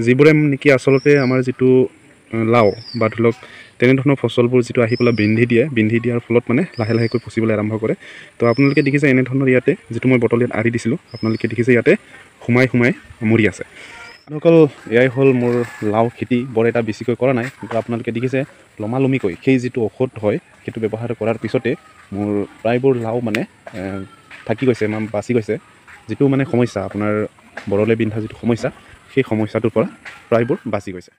যিবোৰে নেকি আচলতে আমাৰ যিটো লাও বা ধৰি লওক তেনেধৰণৰ ফচলবোৰ যিটো আহি পেলাই বিন্ধি দিয়াৰ ফলত মানে লাহে লাহেকৈ পচিবলৈ আৰম্ভ কৰে। তো আপোনালোকে দেখিছে এনেধৰণৰ ইয়াতে যিটো মই বটল ইয়াত আৰি দিছিলোঁ, আপোনালোকে দেখিছে ইয়াতে সোমাই মৰি আছে। অকল এয়াই হ'ল মোৰ লাও খেতি, বৰ এটা বেছিকৈ কৰা নাই, কিন্তু আপোনালোকে দেখিছে লমালমিকৈ সেই যিটো ঔষধ হয় সেইটো ব্যৱহাৰ কৰাৰ পিছতে মোৰ প্ৰায়বোৰ লাও মানে থাকি গৈছে, বাচি গৈছে। যিটো মানে সমস্যা আপোনাৰ বৰলে বিন্ধা যিটো সমস্যা, সেই সমস্যাটোৰ পৰা প্ৰায়বোৰ বাচি গৈছে।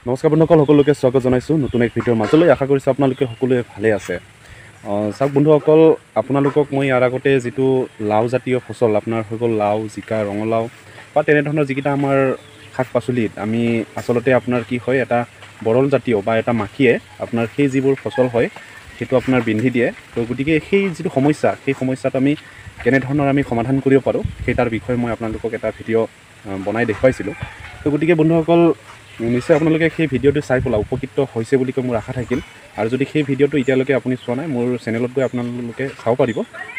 নমস্কাৰ বন্ধুসকল, সকলোকে স্বাগত জনাইছোঁ নতুন এক ভিডিঅ'ৰ মাজলৈ। আশা কৰিছোঁ আপোনালোকে সকলোৱে ভালে আছে। চাওক বন্ধুসকল, আপোনালোকক মই ইয়াৰ আগতে যিটো লাও জাতীয় ফচল আপোনাৰ হৈ গ'ল লাও, জিকা, ৰঙালাও বা তেনেধৰণৰ যিকেইটা আমাৰ শাক পাচলিত আমি আচলতে আপোনাৰ কি হয়, এটা বৰল জাতীয় বা এটা মাখিয়ে আপোনাৰ সেই যিবোৰ ফচল হয় সেইটো আপোনাৰ বিন্ধি দিয়ে। তো গতিকে সেই যিটো সমস্যা, সেই সমস্যাটো আমি কেনেধৰণৰ আমি সমাধান কৰিব পাৰোঁ সেই তাৰ বিষয়ে মই আপোনালোকক এটা ভিডিঅ' বনাই দেখুৱাইছিলোঁ। তো গতিকে বন্ধুসকল, নিশ্চয় আপোনালোকে সেই ভিডিঅ'টো চাই পেলাই উপকৃত হৈছে বুলি কৈ মোৰ আশা থাকিল। আৰু যদি সেই ভিডিঅ'টো এতিয়ালৈকে আপুনি চোৱা নাই, মোৰ চেনেলত গৈ আপোনালোকে চাব পাৰিব।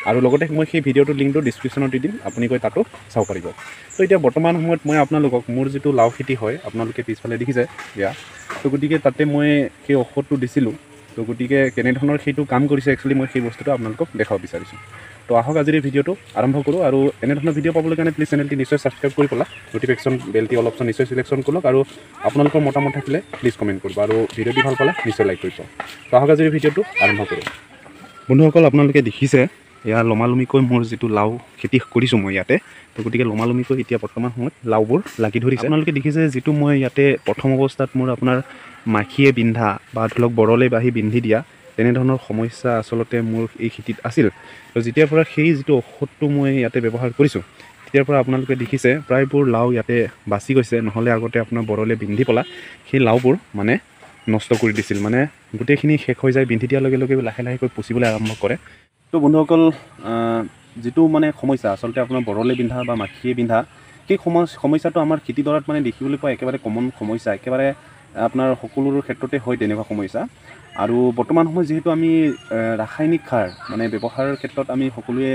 আৰু লগতে মই সেই ভিডিঅ'টোৰ লিংকটো ডিছক্ৰিপশ্যনত দি দিম, আপুনি গৈ তাতো চাব পাৰিব। তো এতিয়া বৰ্তমান সময়ত মই আপোনালোকক মোৰ যিটো লাও খেতি হয়, আপোনালোকে পিছফালে দেখিছে এয়া। তো গতিকে তাতে মই সেই ঔষধটো দিছিলোঁ। তো গতিকে কেনেধৰণৰ সেইটো কাম কৰিছে একচুৱেলি মই সেই বস্তুটো আপোনালোকক দেখাব বিচাৰিছোঁ। তো আহক আজিৰ এই ভিডিঅ'টো আৰম্ভ কৰোঁ। আৰু এনেধৰণৰ ভিডিঅ' পাবলৈ কাৰণে প্লিজ চেনেলটি নিশ্চয় ছাবস্ক্ৰাইব কৰি পেলাই ন'টিফিকেশ্যন বেলটি অল অপশ্যন নিশ্চয় ছিলেকশ্যন কৰক। আৰু আপোনালোকৰ মতামত থাকিলে প্লিজ কমেণ্ট কৰিব, আৰু ভিডিঅ'টি ভাল পালে নিশ্চয় লাইক কৰিব। তো আহক আজিৰ ভিডিঅ'টো আৰম্ভ কৰোঁ। বন্ধুসকল, আপোনালোকে দেখিছে এয়া লমালমিকৈ মোৰ যিটো লাও খেতি কৰিছোঁ মই ইয়াতে। তো গতিকে লমালমিকৈ এতিয়া বৰ্তমান সময়ত লাওবোৰ লাগি ধৰিছে। আপোনালোকে দেখিছে যিটো মই ইয়াতে প্ৰথম অৱস্থাত মোৰ আপোনাৰ মাখিয়ে বিন্ধা বা ধৰি লওক বৰলে বাঢ়ি বিন্ধি দিয়া তেনেধৰণৰ সমস্যা আচলতে মোৰ এই খেতিত আছিল। তো যেতিয়াৰ পৰা সেই যিটো ঔষধটো মই ইয়াতে ব্যৱহাৰ কৰিছোঁ, তেতিয়াৰ পৰা আপোনালোকে দেখিছে প্ৰায়বোৰ লাও ইয়াতে বাচি গৈছে। নহ'লে আগতে আপোনাৰ বৰলে বিন্ধি পেলাই সেই লাওবোৰ মানে নষ্ট কৰি দিছিল, মানে গোটেইখিনি শেষ হৈ যায়। বিন্ধি দিয়াৰ লগে লগে লাহে লাহেকৈ পচিবলৈ আৰম্ভ কৰে। তো বন্ধুসকল, যিটো মানে সমস্যা আচলতে আপোনাৰ বৰলে বিন্ধা বা মাখিয়ে বিন্ধা, সেই সমস্যাটো আমাৰ খেতিডৰাত মানে দেখিবলৈ পোৱা একেবাৰে কমন সমস্যা, একেবাৰে আপোনাৰ সকলোৰে ক্ষেত্ৰতে হয় তেনেকুৱা সমস্যা। আৰু বৰ্তমান সময়ত যিহেতু আমি ৰাসায়নিক সাৰ মানে ব্যৱহাৰৰ ক্ষেত্ৰত আমি সকলোৱে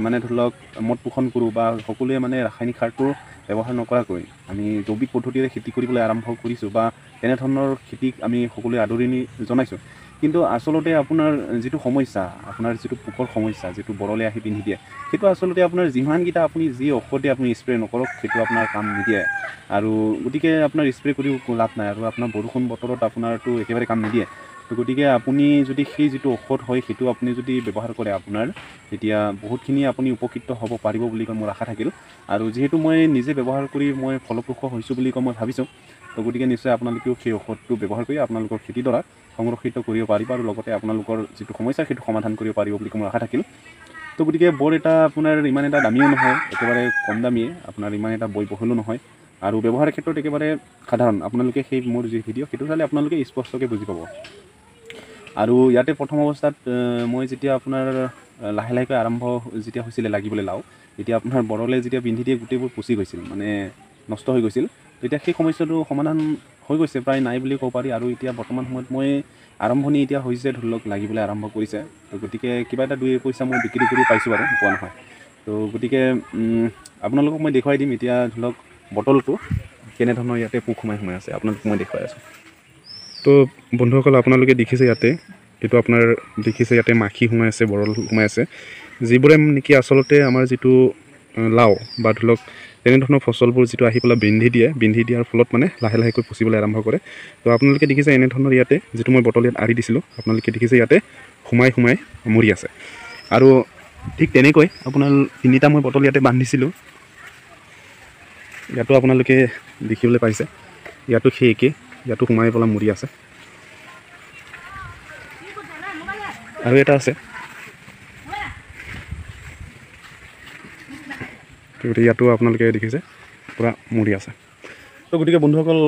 মানে ধৰি লওক মত পোষণ কৰোঁ, বা সকলোৱে মানে ৰাসায়নিক সাৰটো ব্যৱহাৰ নকৰাকৈ আমি জৈৱিক পদ্ধতিৰে খেতি কৰিবলৈ আৰম্ভ কৰিছোঁ, বা তেনেধৰণৰ খেতিক আমি সকলোৱে আদৰণি জনাইছোঁ। কিন্তু আচলতে আপোনাৰ যিটো সমস্যা, আপোনাৰ যিটো পোকৰ সমস্যা, যিটো বৰলে আহি পিন্ধি দিয়ে, সেইটো আচলতে আপোনাৰ যিমানকেইটা আপুনি যি ঔষধে আপুনি স্প্ৰে নকৰক সেইটো আপোনাৰ কাম নিদিয়ে। আৰু গতিকে আপোনাৰ স্প্ৰে কৰিও লাভ নাই, আৰু আপোনাৰ বৰষুণ বতৰত আপোনাৰতো একেবাৰে কাম নিদিয়ে। তো গতিকে আপুনি যদি সেই যিটো ঔষধ হয় সেইটো আপুনি যদি ব্যৱহাৰ কৰে, আপোনাৰ তেতিয়া বহুতখিনি আপুনি উপকৃত হ'ব পাৰিব বুলি কৈ মোৰ আশা থাকিল। আৰু যিহেতু মই নিজে ব্যৱহাৰ কৰি মই ফলপ্ৰসূ হৈছোঁ বুলি কৈ মই ভাবিছোঁ, তো গতিকে নিশ্চয় আপোনালোকেও সেই ঔষধটো ব্যৱহাৰ কৰি আপোনালোকৰ খেতিডৰাক সংৰক্ষিত কৰিব পাৰিব, আৰু লগতে আপোনালোকৰ যিটো সমস্যা সেইটো সমাধান কৰিব পাৰিব বুলি মোৰ আশা থাকিল। তো গতিকে বৰ এটা আপোনাৰ ইমান এটা দামীও নহয়, একেবাৰে কম দামীয়ে, আপোনাৰ ইমান এটা ব্যয়বহুলো নহয়, আৰু ব্যৱহাৰৰ ক্ষেত্ৰত একেবাৰে সাধাৰণ। আপোনালোকে সেই মোৰ যি ভিডিঅ' সেইটো চালে আপোনালোকে স্পষ্টকৈ বুজি পাব। আৰু ইয়াতে প্ৰথম অৱস্থাত মই যেতিয়া আপোনাৰ লাহে লাহেকৈ আৰম্ভ যেতিয়া হৈছিলে লাগিবলৈ লাও, তেতিয়া আপোনাৰ বৰলে যেতিয়া বিন্ধি দিয়ে গোটেইবোৰ পচি গৈছিল, মানে নষ্ট হৈ গৈছিল। তেতিয়া সেই সমস্যাটো সমাধান হৈ গৈছে, প্ৰায় নাই বুলি ক'ব পাৰি। আৰু এতিয়া বৰ্তমান সময়ত মই আৰম্ভণি এতিয়া হৈছে, ধৰি লওক লাগিবলৈ আৰম্ভ কৰিছে। তো গতিকে কিবা এটা 2 পইচা মই বিক্ৰী কৰি পাইছোঁ বাৰু, নোপোৱা নহয়। তো গতিকে আপোনালোকক মই দেখুৱাই দিম এতিয়া ধৰি লওক বটলটো কেনেধৰণৰ ইয়াতে পোক সোমাই আছে, আপোনালোকক মই দেখুৱাই আছোঁ। তো বন্ধুসকল, আপোনালোকে দেখিছে ইয়াতে এইটো আপোনাৰ দেখিছে ইয়াতে মাখি সোমাই আছে, বৰল সোমাই আছে, যিবোৰে নেকি আচলতে আমাৰ যিটো লাও বা ধৰি লওক তেনেধৰণৰ ফচলবোৰ যিটো আহি পেলাই বিন্ধি দিয়াৰ ফলত মানে লাহে লাহেকৈ পচিবলৈ আৰম্ভ কৰে। তো আপোনালোকে দেখিছে এনেধৰণৰ ইয়াতে যিটো মই বটল ইয়াত আৰি দিছিলোঁ, আপোনালোকে দেখিছে ইয়াতে সোমাই মৰি আছে। আৰু ঠিক তেনেকৈ আপোনাৰ 3টা মই বটল ইয়াতে বান্ধিছিলোঁ, ইয়াতো আপোনালোকে দেখিবলৈ পাইছে, ইয়াতো সেই একেই, ইয়াতো সোমাই পেলাই মৰি আছে। আৰু এটা আছে, গতিকে ইয়াতো আপোনালোকে দেখিছে পূৰা মৰি আছে। তো গতিকে বন্ধুসকল,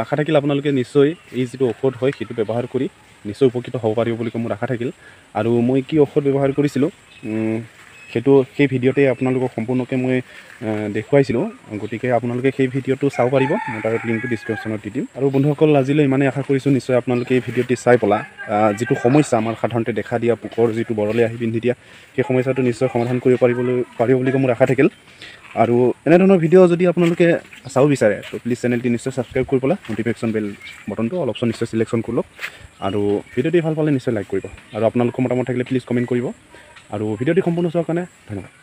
আশা থাকিল আপোনালোকে নিশ্চয় এই যিটো ঔষধ হয় সেইটো ব্যৱহাৰ কৰি নিশ্চয় উপকৃত হ'ব পাৰিব বুলি মোৰ আশা থাকিল। আৰু মই কি ঔষধ ব্যৱহাৰ কৰিছিলোঁ সেই ভিডিঅ'তে আপোনালোকক সম্পূৰ্ণকৈ মই দেখুৱাইছিলোঁ। গতিকে আপোনালোকে সেই ভিডিঅ'টো চাব পাৰিব, মই তাৰ লিংকটো ডিছক্ৰিপশ্যনত দি দিম। আৰু বন্ধুসকল আজিলৈ ইমানেই আশা কৰিছোঁ নিশ্চয় আপোনালোকে এই ভিডিঅ'টি চাই পেলাই যিটো সমস্যা আমাৰ সাধাৰণতে দেখা দিয়া পোকৰ যিটো বৰলে আহি পিন্ধি দিয়া, সেই সমস্যাটো নিশ্চয় সমাধান কৰিব পাৰিব বুলি মোৰ আশা থাকিল। আৰু এনেধৰণৰ ভিডিঅ' যদি আপোনালোকে চাব বিচাৰে তো প্লিজ চেনেলটি নিশ্চয় ছাবস্ক্ৰাইব কৰি পেলাই ন'টিফিকেশ্যন বেল বটনটো অলপ নিশ্চয় চিলেকশ্যন কৰি লওক। আৰু ভিডিঅ'টি ভাল পালে নিশ্চয় লাইক কৰিব, আৰু আপোনালোকৰ মতামত থাকিলে প্লিজ কমেণ্ট কৰিব। আৰু ভিডিঅ'টি সম্পূৰ্ণ চোৱাৰ কাৰণে ধন্যবাদ।